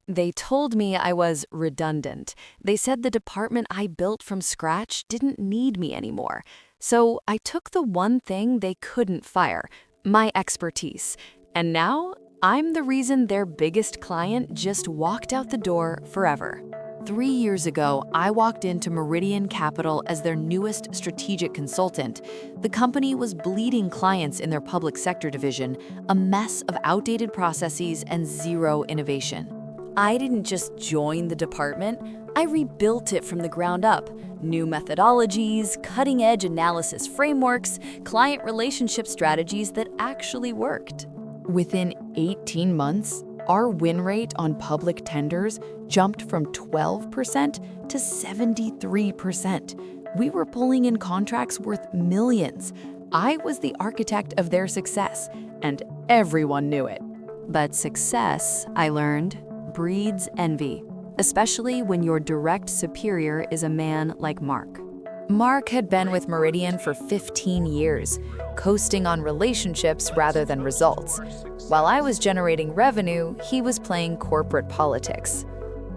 They told me I was redundant. They said the department I built from scratch didn't need me anymore. So I took the one thing they couldn't fire, my expertise. And now I'm the reason their biggest client just walked out the door forever. 3 years ago, I walked into Meridian Capital as their newest strategic consultant. The company was bleeding clients in their public sector division, a mess of outdated processes and zero innovation. I didn't just join the department, I rebuilt it from the ground up. New methodologies, cutting-edge analysis frameworks, client relationship strategies that actually worked. Within 18 months, our win rate on public tenders jumped from 12% to 73%. We were pulling in contracts worth millions. I was the architect of their success, and everyone knew it. But success, I learned, breeds envy, especially when your direct superior is a man like Mark. Mark had been with Meridian for 15 years, coasting on relationships rather than results. While I was generating revenue, he was playing corporate politics.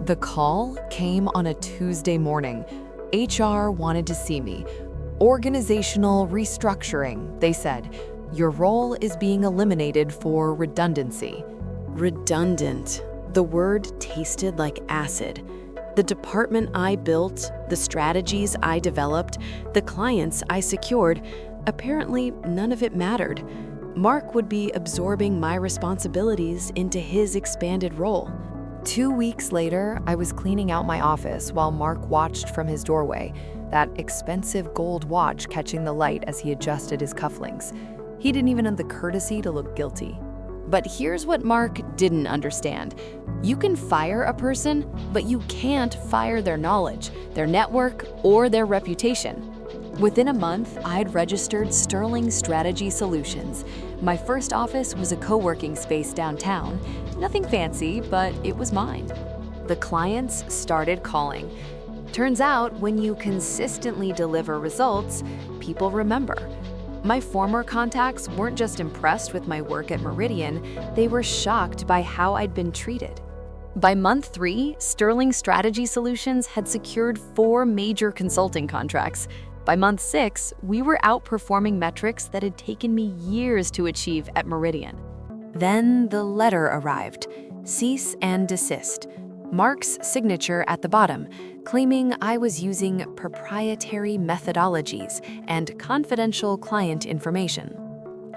The call came on a Tuesday morning. HR wanted to see me. Organizational restructuring, they said. Your role is being eliminated for redundancy. Redundant. The word tasted like acid. The department I built, the strategies I developed, the clients I secured, apparently none of it mattered. Mark would be absorbing my responsibilities into his expanded role. 2 weeks later, I was cleaning out my office while Mark watched from his doorway, that expensive gold watch catching the light as he adjusted his cufflinks. He didn't even have the courtesy to look guilty. But here's what Mark didn't understand. You can fire a person, but you can't fire their knowledge, their network, or their reputation. Within a month, I'd registered Sterling Strategy Solutions. My first office was a co-working space downtown. Nothing fancy, but it was mine. The clients started calling. Turns out, when you consistently deliver results, people remember. My former contacts weren't just impressed with my work at Meridian, they were shocked by how I'd been treated. By month 3, Sterling Strategy Solutions had secured 4 major consulting contracts. By month 6, we were outperforming metrics that had taken me years to achieve at Meridian. Then the letter arrived, cease and desist. Mark's signature at the bottom, claiming I was using proprietary methodologies and confidential client information.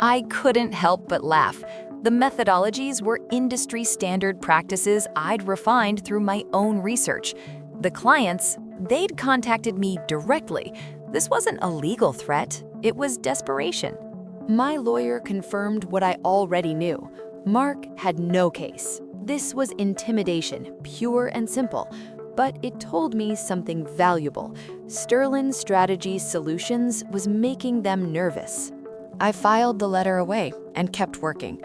I couldn't help but laugh. The methodologies were industry standard practices I'd refined through my own research. The clients, they'd contacted me directly. This wasn't a legal threat, it was desperation. My lawyer confirmed what I already knew. Mark had no case. This was intimidation, pure and simple, but it told me something valuable. Sterling Strategy Solutions was making them nervous. I filed the letter away and kept working,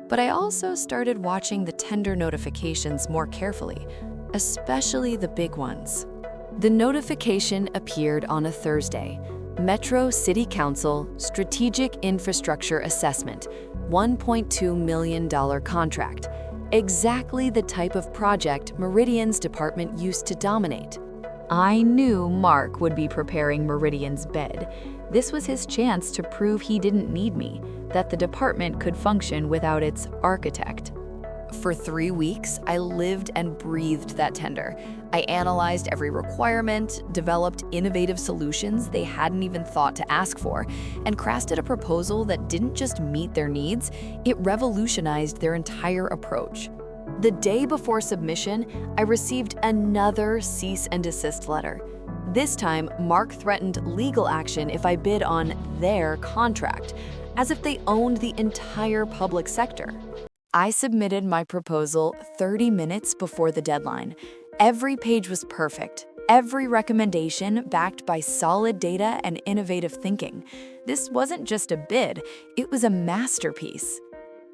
but I also started watching the tender notifications more carefully, especially the big ones. The notification appeared on a Thursday. Metro City Council Strategic Infrastructure Assessment, $1.2 million contract. Exactly the type of project Meridian's department used to dominate. I knew Mark would be preparing Meridian's bed. This was his chance to prove he didn't need me, that the department could function without its architect. For 3 weeks, I lived and breathed that tender. I analyzed every requirement, developed innovative solutions they hadn't even thought to ask for, and crafted a proposal that didn't just meet their needs, it revolutionized their entire approach. The day before submission, I received another cease and desist letter. This time, Mark threatened legal action if I bid on their contract, as if they owned the entire public sector. I submitted my proposal 30 minutes before the deadline. Every page was perfect, every recommendation backed by solid data and innovative thinking. This wasn't just a bid, it was a masterpiece.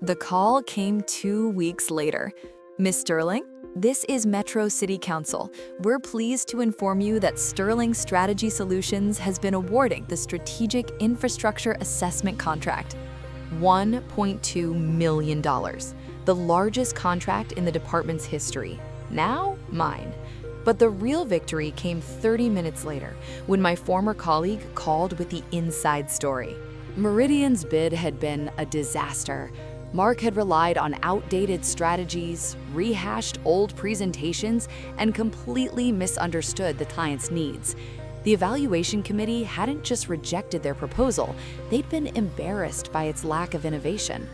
The call came 2 weeks later. Miss Sterling, this is Metro City Council. We're pleased to inform you that Sterling Strategy Solutions has been awarding the Strategic Infrastructure Assessment contract. $1.2 million, the largest contract in the department's history. Now, mine. But the real victory came 30 minutes later, when my former colleague called with the inside story. Meridian's bid had been a disaster. Mark had relied on outdated strategies, rehashed old presentations, and completely misunderstood the client's needs. The evaluation committee hadn't just rejected their proposal, they'd been embarrassed by its lack of innovation.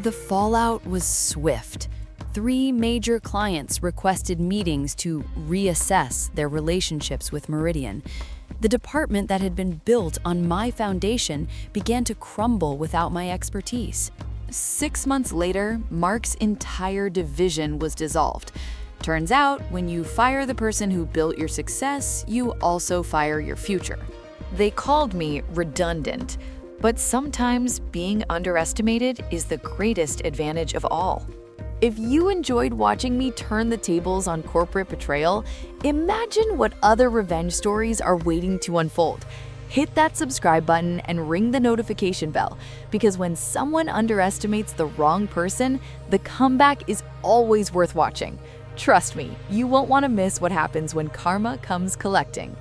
The fallout was swift. 3 major clients requested meetings to reassess their relationships with Meridian. The department that had been built on my foundation began to crumble without my expertise. 6 months later, Mark's entire division was dissolved. Turns out, when you fire the person who built your success, you also fire your future. They called me redundant, but sometimes being underestimated is the greatest advantage of all. If you enjoyed watching me turn the tables on corporate betrayal, imagine what other revenge stories are waiting to unfold. Hit that subscribe button and ring the notification bell, because when someone underestimates the wrong person, the comeback is always worth watching. Trust me, you won't want to miss what happens when karma comes collecting.